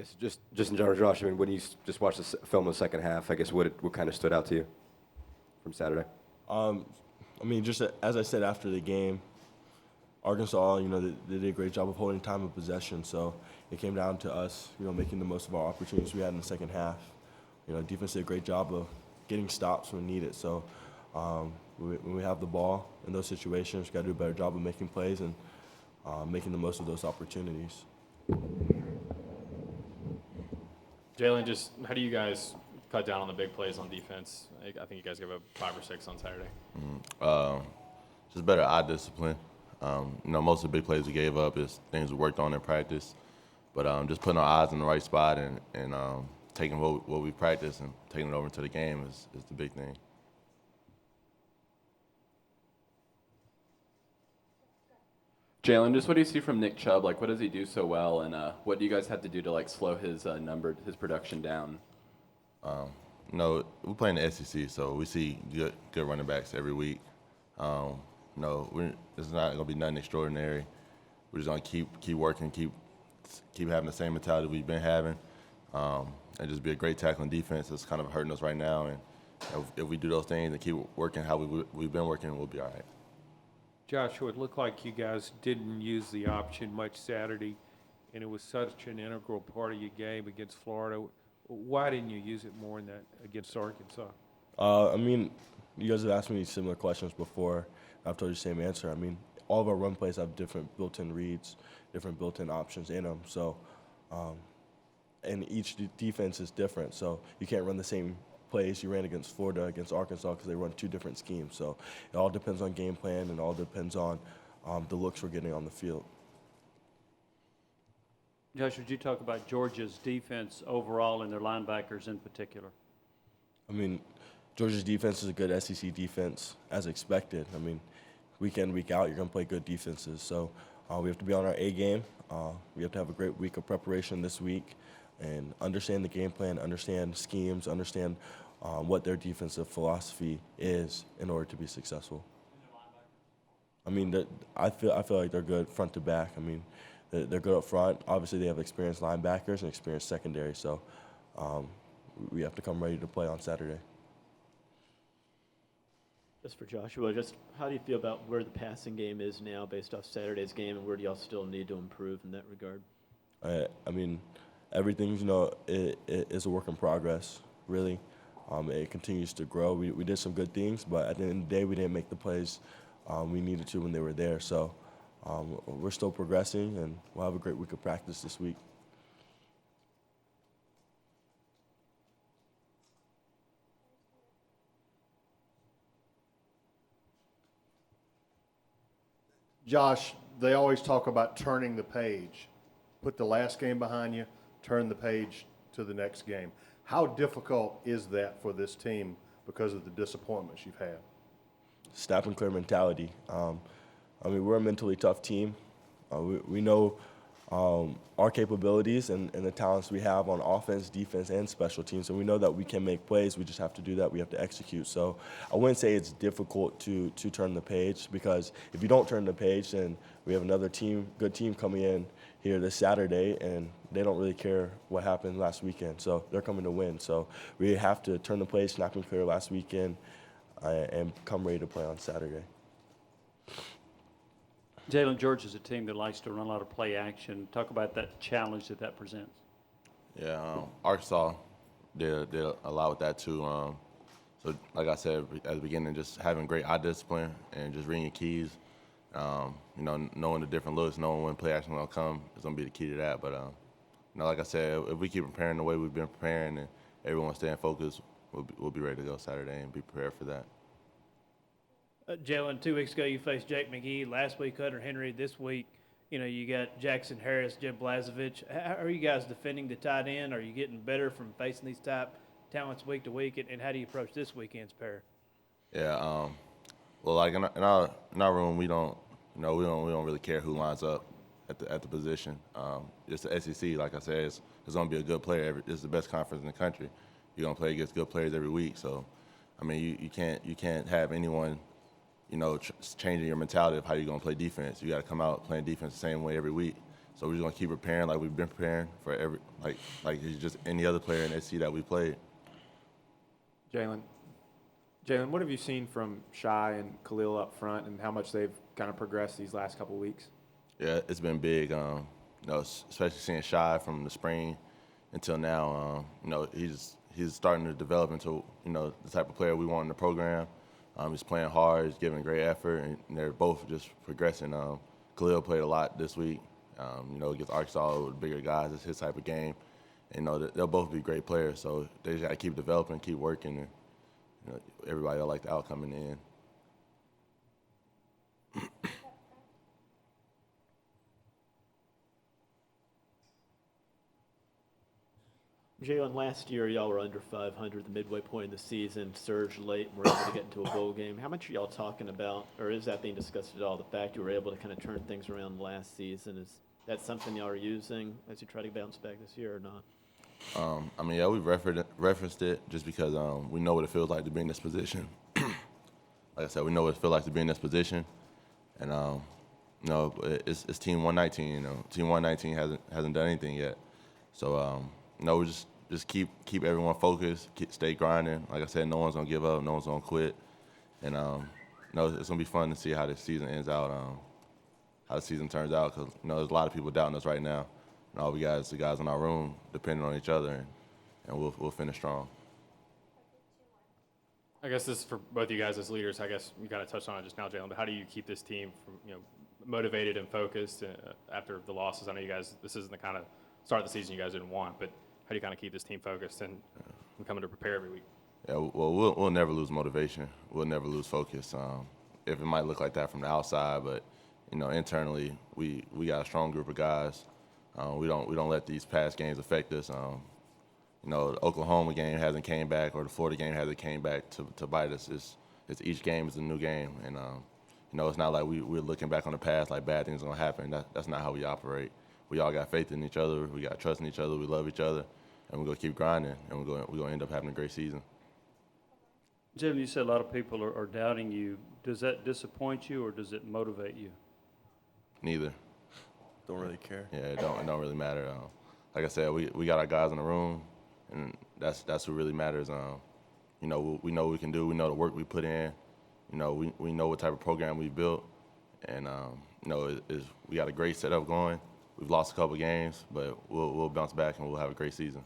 guess just in general, Josh, I mean, when you just watched the film in the second half, I guess what kind of stood out to you from Saturday? I mean, just as I said after the game, Arkansas, they did a great job of holding time of possession. So it came down to us, making the most of our opportunities we had in the second half. Defense did a great job of getting stops when needed. So when we have the ball in those situations, we got to do a better job of making plays and making the most of those opportunities. Jalen, just how do you guys cut down on the big plays on defense? I think you guys gave up 5 or 6 on Saturday. Just better eye discipline. Most of the big plays we gave up is things we worked on in practice, but just putting our eyes in the right spot and taking what we practiced and taking it over into the game is the big thing. Jalen, just what do you see from Nick Chubb? Like, what does he do so well, and what do you guys have to do to like slow his production down? We play in the SEC, so we see good running backs every week. It's not gonna be nothing extraordinary. We're just gonna keep working, keep having the same mentality we've been having, and just be a great tackling defense. That's kind of hurting us right now, and if we do those things and keep working how we've been working, we'll be all right. Joshua, it looked like you guys didn't use the option much Saturday, and it was such an integral part of your game against Florida. Why didn't you use it more in that against Arkansas? You guys have asked me similar questions before. I've told you the same answer. I mean, all of our run plays have different built-in reads, different built-in options in them. So, and each defense is different. So you can't run the same plays you ran against Florida, against Arkansas, because they run 2 different schemes. So it all depends on game plan and all depends on the looks we're getting on the field. Josh, would you talk about Georgia's defense overall and their linebackers in particular? I mean, Georgia's defense is a good SEC defense, as expected. I mean, week in, week out, you're going to play good defenses. So we have to be on our A game. We have to have a great week of preparation this week and understand the game plan, understand schemes, understand what their defensive philosophy is in order to be successful. I mean, I feel like they're good front to back. I mean, they're good up front. Obviously, they have experienced linebackers and experienced secondary. So we have to come ready to play on Saturday. Just for Joshua, just how do you feel about where the passing game is now based off Saturday's game, and where do y'all still need to improve in that regard? I mean, everything, it is a work in progress, really. It continues to grow. We did some good things, but at the end of the day, we didn't make the plays we needed to when they were there. So we're still progressing, and we'll have a great week of practice this week. Josh, they always talk about turning the page. Put the last game behind you, turn the page to the next game. How difficult is that for this team because of the disappointments you've had? Snap and clear mentality. We're a mentally tough team. We know our capabilities and the talents we have on offense, defense, and special teams, and we know that we can make plays. We just have to do that. We have to execute. So I wouldn't say it's difficult to turn the page, because if you don't turn the page, then we have another good team coming in here this Saturday, and they don't really care what happened last weekend. So they're coming to win. So we have to turn the page, snap and clear last weekend, and come ready to play on Saturday. Jalen, Georgia's a team that likes to run a lot of play action. Talk about that challenge that presents. Yeah, Arkansas did a lot with that too. So like I said at the beginning, just having great eye discipline and just reading your keys. Knowing the different looks, knowing when play action will come is gonna be the key to that. But like I said, if we keep preparing the way we've been preparing and everyone staying focused, we'll be ready to go Saturday and be prepared for that. Jalen, 2 weeks ago you faced Jake McGee. Last week, Hunter Henry. This week, you got Jackson Harris, Jim Blazevich. How are you guys defending the tight end? Are you getting better from facing these type talents week to week? And how do you approach this weekend's pair? Yeah. Well, like in our room, we don't really care who lines up at the position. It's the SEC. Like I said, it's going to be a good player. It's the best conference in the country. You're going to play against good players every week. So, you can't have anyone changing your mentality of how you're going to play defense. You got to come out playing defense the same way every week. So we're just gonna keep preparing like we've been preparing for every like he's just any other player in SC that we played. Jalen, what have you seen from Shai and Khalil up front, and how much they've kind of progressed these last couple of weeks? Yeah, it's been big. You know, especially seeing Shai from the spring until now. You know, he's starting to develop into the type of player we want in the program. He's playing hard. He's giving great effort, and they're both just progressing. Khalil played a lot this week. You know, against Arkansas with bigger guys. It's his type of game. And, you know, they'll both be great players. So they just got to keep developing, keep working, and everybody will like the outcome in the end. Jalen, last year y'all were under 500 the midway point in the season, surged late, and were able to get into a bowl game. How much are y'all talking about, or is that being discussed at all, the fact you were able to kind of turn things around last season? Is that something y'all are using as you try to bounce back this year or not? I mean, yeah, we've referenced it just because we know what it feels like to be in this position. Like I said, we know what it feels like to be in this position. And, it's Team 119. You know, Team 119 hasn't done anything yet. So, we just keep everyone focused, stay grinding. Like I said, no one's going to give up. No one's going to quit. And, it's going to be fun to see how this season ends out, how the season turns out, because, there's a lot of people doubting us right now. And all we got is the guys in our room depending on each other, and we'll finish strong. I guess this is for both you guys as leaders. I guess you kind of touched on it just now, Jalen, but how do you keep this team from, motivated and focused after the losses? I know you guys, this isn't the kind of start of the season you guys didn't want, but how do you kind of keep this team focused and coming to prepare every week? Yeah, well, we'll never lose motivation. We'll never lose focus. If it might look like that from the outside, but internally, we got a strong group of guys. We don't let these past games affect us. The Oklahoma game hasn't came back, or the Florida game hasn't came back to bite us. It's each game is a new game, and it's not like we're looking back on the past like bad things are gonna happen. That's not how we operate. We all got faith in each other. We got trust in each other. We love each other, and we're gonna keep grinding, and we're gonna end up having a great season. Jalen, you said a lot of people are doubting you. Does that disappoint you, or does it motivate you? Neither. Don't really care. Yeah, it don't really matter. Like I said, we got our guys in the room, and that's what really matters. We know what we can do. We know the work we put in. We know what type of program we built, and we got a great setup going. We've lost a couple games, but we'll bounce back and we'll have a great season.